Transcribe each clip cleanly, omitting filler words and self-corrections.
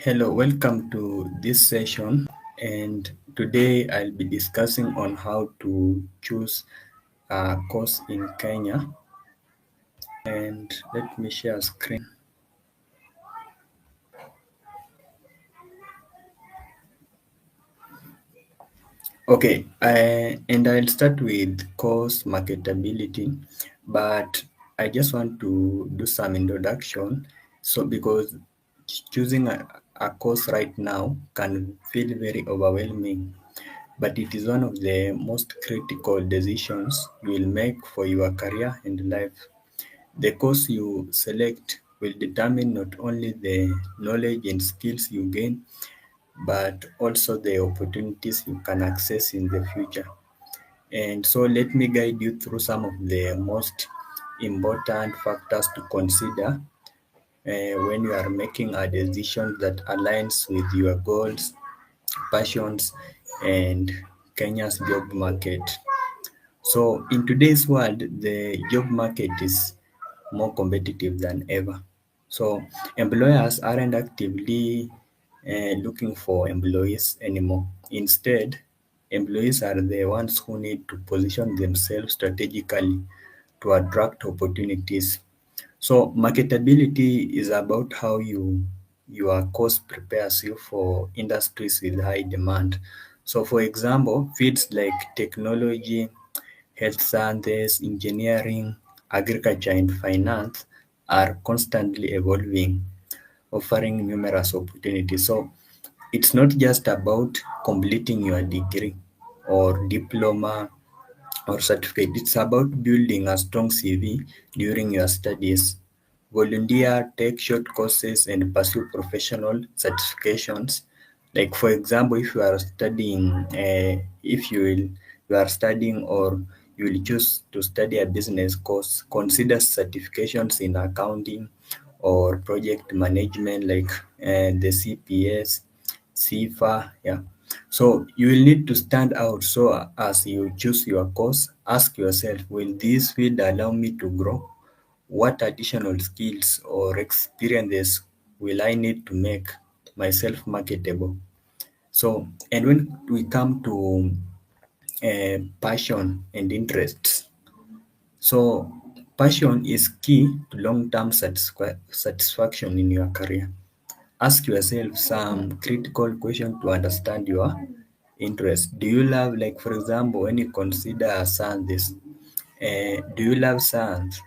Hello, welcome to this session. And today I'll be discussing on how to choose a course in Kenya. And let me share screen. Okay, and I'll start with course marketability, but I just want to do some introduction. So, because choosing a course right now can feel very overwhelming, but it is one of the most critical decisions you will make for your career and life. The course you select will determine not only the knowledge and skills you gain, but also the opportunities you can access in the future. And so let me guide you through some of the most important factors to consider when you are making a decision that aligns with your goals, passions, and Kenya's job market. So in today's world, the job market is more competitive than ever. So employers aren't actively looking for employees anymore. Instead, employees are the ones who need to position themselves strategically to attract opportunities. So marketability is about how your course prepares you for industries with high demand. So for example, fields like technology, health sciences, engineering, agriculture, and finance are constantly evolving, offering numerous opportunities. So it's not just about completing your degree or diploma or certificate. It's about building a strong CV during your studies. Volunteer, take short courses, and pursue professional certifications. Like for example, if you are studying, if you are studying or you will choose to study a business course, consider certifications in accounting or project management, like the CPS, CFA, yeah. So you will need to stand out. So as you choose your course, ask yourself, will this field allow me to grow? What additional skills or experiences will I need to make myself marketable? So, and when we come to passion and interests, so passion is key to long-term satisfaction in your career. Ask yourself some critical questions to understand your interest. Do you love, like for example, when you consider science, do you love science?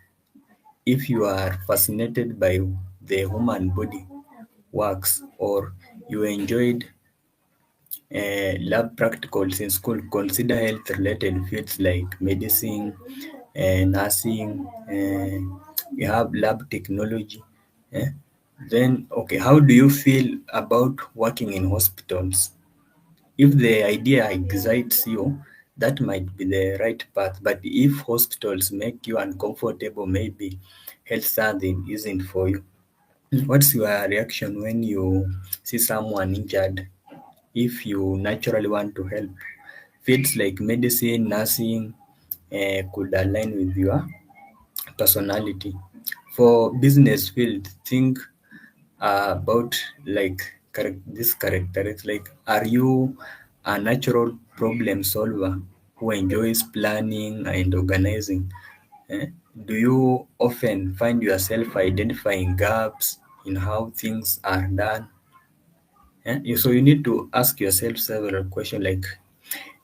If you are fascinated by the human body works or you enjoyed lab practicals in school, consider health related fields like medicine, nursing, we have lab technology. eh. Then, okay, how do you feel about working in hospitals? If the idea excites you, that might be the right path. But if hospitals make you uncomfortable, maybe health something isn't for you. What's your reaction when you see someone injured? If you naturally want to help, fields like medicine, nursing could align with your personality. For business field, think about like this characteristics, like are you a natural problem solver who enjoys planning and organizing? Eh? Do you often find yourself identifying gaps in how things are done? So you need to ask yourself several questions like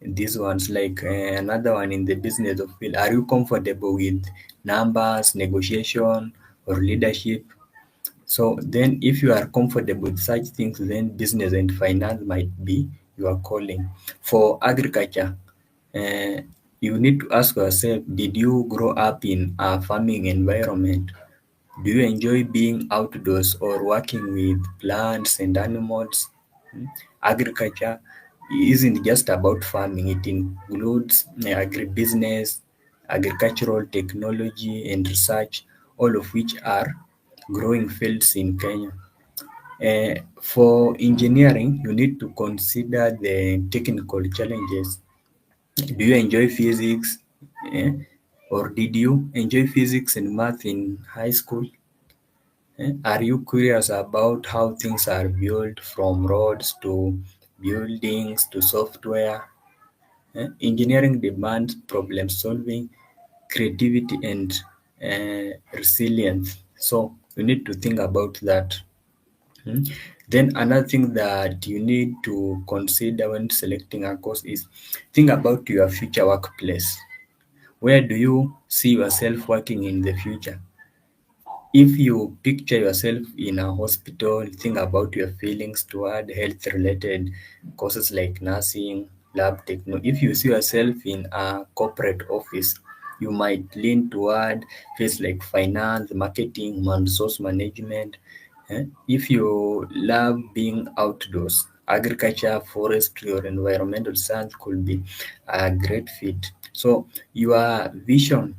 these ones, like another one in the business of field. Are you comfortable with numbers, negotiation, or leadership? So then if you are comfortable with such things, then business and finance might be your calling. For agriculture, uh, you need to ask yourself, did you grow up in a farming environment? Do you enjoy being outdoors or working with plants and animals? Agriculture isn't just about farming, it includes agribusiness, agricultural technology, and research, all of which are growing fields in Kenya. For engineering, you need to consider the technical challenges. Do you enjoy physics? Eh? Or did you enjoy physics and math in high school? Are you curious about how things are built from roads to buildings to software? Engineering demands problem solving, creativity, and resilience. So you need to think about that. Then another thing that you need to consider when selecting a course is think about your future workplace. Where do you see yourself working in the future? If you picture yourself in a hospital, think about your feelings toward health related courses like nursing, lab techno. If you see yourself in a corporate office, you might lean toward fields like finance, marketing, human resource management. If you love being outdoors, agriculture, forestry, or environmental science could be a great fit. So, your vision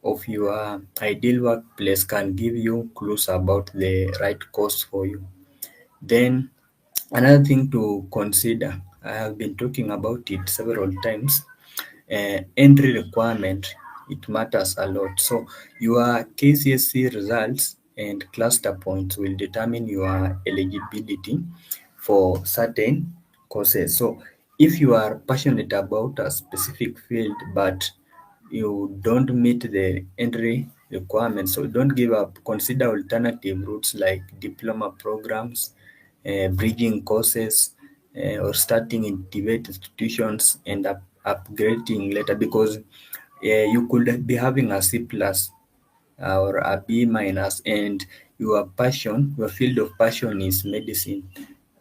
of your ideal workplace can give you clues about the right course for you. Then, another thing to consider, I have been talking about it several times, entry requirement, it matters a lot. So your KCSE results and cluster points will determine your eligibility for certain courses. So if you are passionate about a specific field but you don't meet the entry requirements, so don't give up. Consider alternative routes like diploma programs, bridging courses, or starting in debate institutions and upgrading later, because you could be having a C plus or a B minus, and your field of passion is medicine,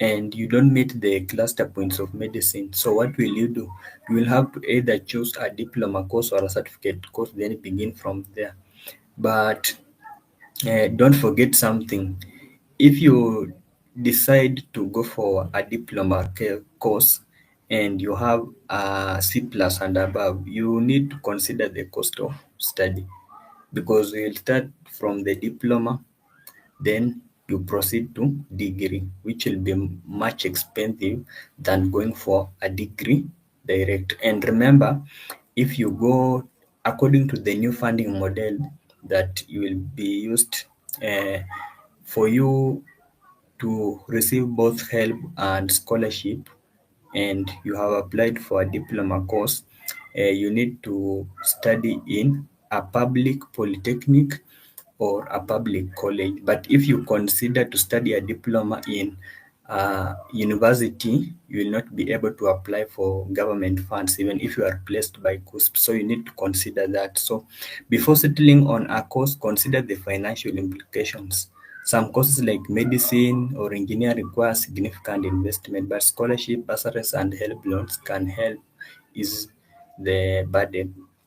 and you don't meet the cluster points of medicine. So what will you do? You will have to either choose a diploma course or a certificate course, then begin from there. But don't forget something. If you decide to go for a diploma course and you have a C plus and above, you need to consider the cost of study, because you'll start from the diploma, then you proceed to degree, which will be much expensive than going for a degree direct. And remember, if you go according to the new funding model that you will be used, uh, for you to receive both help and scholarship, and you have applied for a diploma course, you need to study in a public polytechnic or a public college. But if you consider to study a diploma in university, you will not be able to apply for government funds even if you are placed by CUSP. So you need to consider that. So before settling on a course, consider the financial implications. Some courses like medicine or engineering require significant investment, but scholarship, bursaries, and help loans can help ease the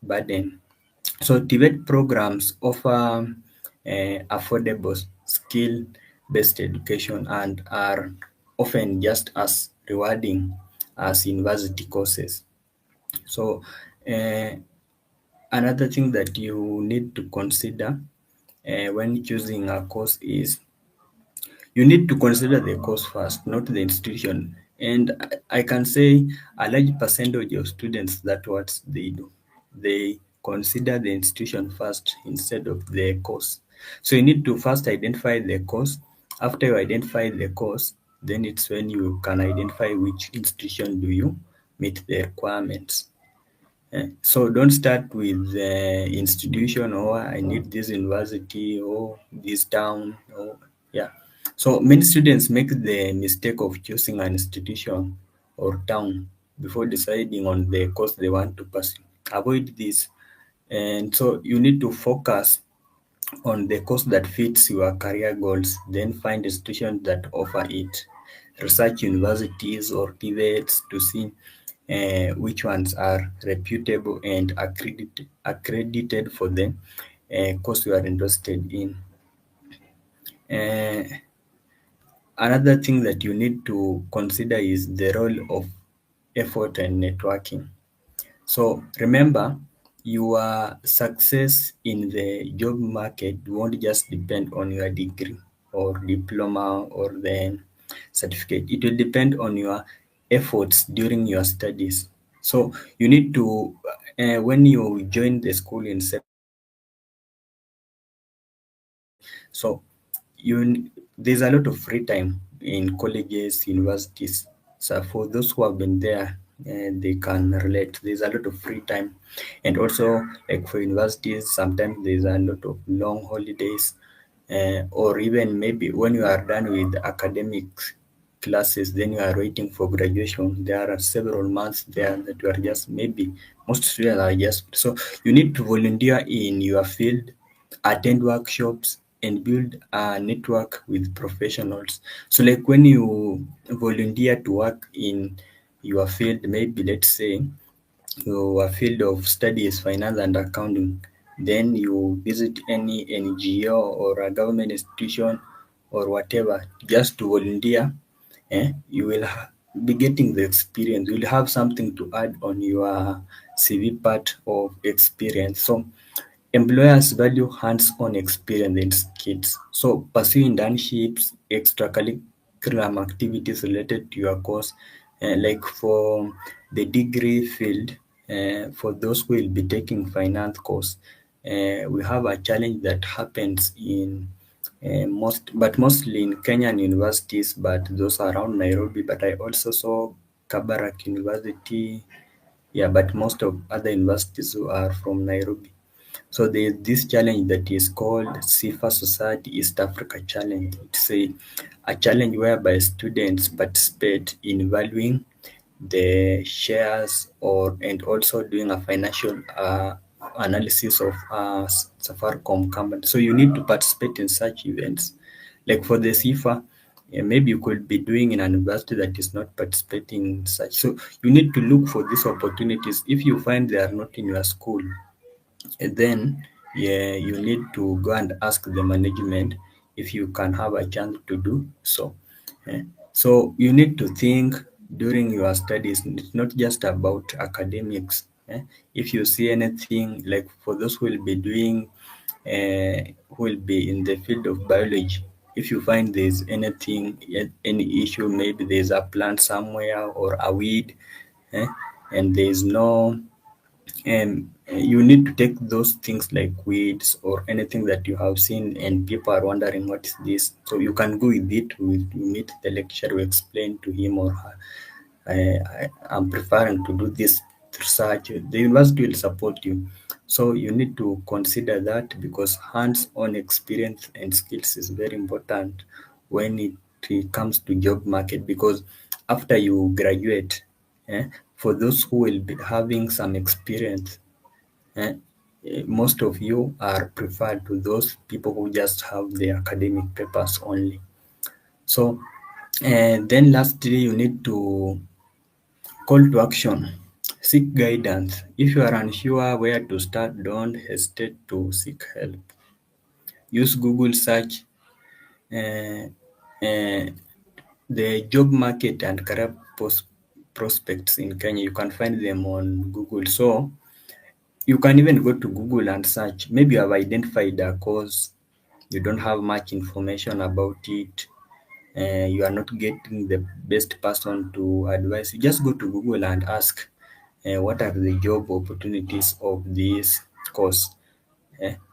burden. So TVET programs offer affordable skill-based education and are often just as rewarding as university courses. So uh, another thing that you need to consider when choosing a course is you need to consider the course first, not the institution. And I can say a large percentage of students, that's what they do. They consider the institution first instead of the course. So you need to first identify the course. After you identify the course, then it's when you can identify which institution do you meet the requirements. So don't start with the institution, or I need this university or this town, or yeah. So many students make the mistake of choosing an institution or town before deciding on the course they want to pursue. Avoid this. And so you need to focus on the course that fits your career goals, then find institutions that offer it. Research universities or TVETs to see which ones are reputable and accredited for the course you are interested in. Uh, Another thing that you need to consider is the role of effort and networking. So remember, your success in the job market won't just depend on your degree or diploma or the certificate. It will depend on your efforts during your studies. So you need to, when you join the school in secondary, so there's a lot of free time in colleges, universities. So for those who have been there, they can relate. There's a lot of free time, and also like for universities, sometimes there's a lot of long holidays, or even maybe when you are done with academic classes, then you are waiting for graduation. There are several months there that you are just maybe most students are just so you need to volunteer in your field, attend workshops, and build a network with professionals. So, like when you volunteer to work in your field, maybe let's say your field of study is finance and accounting, then you visit any NGO or a government institution or whatever just to volunteer, you will be getting the experience. You will have something to add on your CV part of experience. So employers value hands-on experience and skills. So pursue internships, extracurriculum activities related to your course, like for the degree field, for those who will be taking finance course, we have a challenge that happens in mostly in Kenyan universities, but those around Nairobi. But I also saw Kabarak University, yeah, but most of other universities who are from Nairobi. So there's this challenge that is called CIFA Society East Africa Challenge. It's a challenge whereby students participate in valuing the shares or and also doing a financial analysis of Safaricom company. So you need to participate in such events. Like for the CIFA, maybe you could be doing in an university that is not participating in such. So you need to look for these opportunities. If you find they are not in your school, and then yeah, you need to go and ask the management if you can have a chance to do so. So you need to think during your studies, it's not just about academics. If you see anything like for those who will be doing, who will be in the field of biology, if you find there's anything, any issue, maybe there's a plant somewhere or a weed, eh, and there's no you need to take those things like weeds or anything that you have seen and people are wondering what is this. So you can go with it, you meet the lecturer, you explain to him or her, I'm preferring to do this research. The university will support you. So you need to consider that because hands-on experience and skills is very important when it comes to job market because after you graduate, for those who will be having some experience, eh, most of you are preferred to those people who just have the academic papers only. So, then lastly, you need to call to action. Seek guidance. If you are unsure where to start, don't hesitate to seek help. Use Google search. Uh, uh, the job market and career prospects in Kenya, you can find them on Google. So you can even go to Google and search. Maybe you have identified a course, you don't have much information about it, you are not getting the best person to advise you. Just go to Google and ask, what are the job opportunities of this course?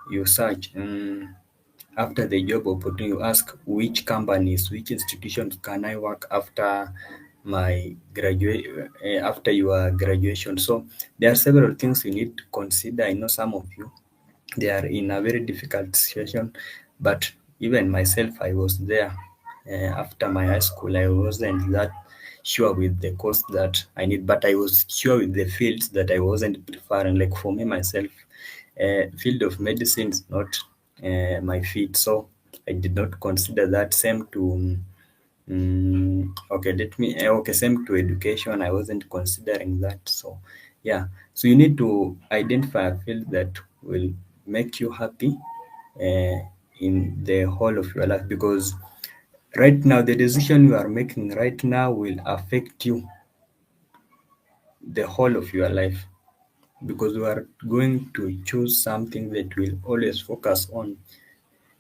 You search. After the job opportunity, you ask which companies, which institutions can I work after my graduate, after your graduation. So there are several things you need to consider. I know some of you they are in a very difficult situation, but even myself, I was there. After my high school, I wasn't that sure with the course that I need, but I was sure with the fields that I wasn't preferring. Like for me myself, field of medicine is not my field, so I did not consider that. Same to okay, same to education. I wasn't considering that. So, yeah. So you need to identify a field that will make you happy uh, in the whole of your life because right now the decision you are making right now will affect you the whole of your life because you are going to choose something that will always focus on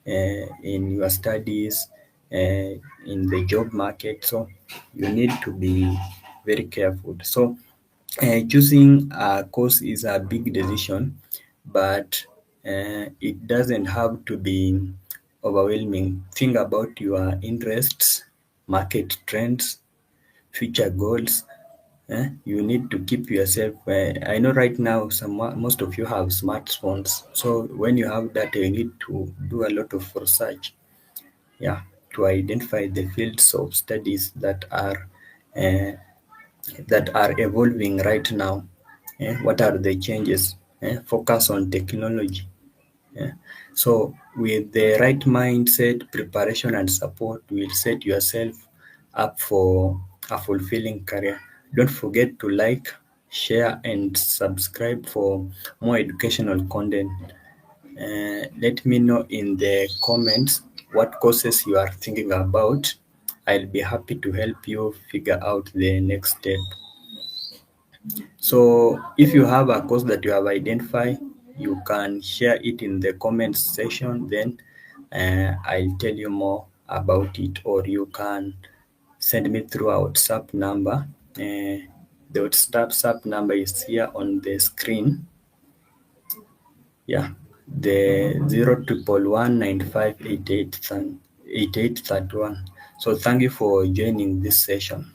in your studies, in the job market. So you need to be very careful. So choosing a course is a big decision, but it doesn't have to be overwhelming. Think about your interests, market trends, future goals. You need to keep yourself. I know right now most of you have smartphones, so when you have data, you need to do a lot of research. Yeah, to identify the fields of studies uh, that are evolving right now. What are the changes? Focus on technology. Yeah. So with the right mindset, preparation and support, you will set yourself up for a fulfilling career. Don't forget to like, share and subscribe for more educational content. Let me know in the comments what courses you are thinking about. I'll be happy to help you figure out the next step. So if you have a course that you have identified, you can share it in the comments section. Then I'll tell you more about it, or you can send me through our WhatsApp number. The WhatsApp number is here on the screen. Yeah, the 0111588 8831. So thank you for joining this session.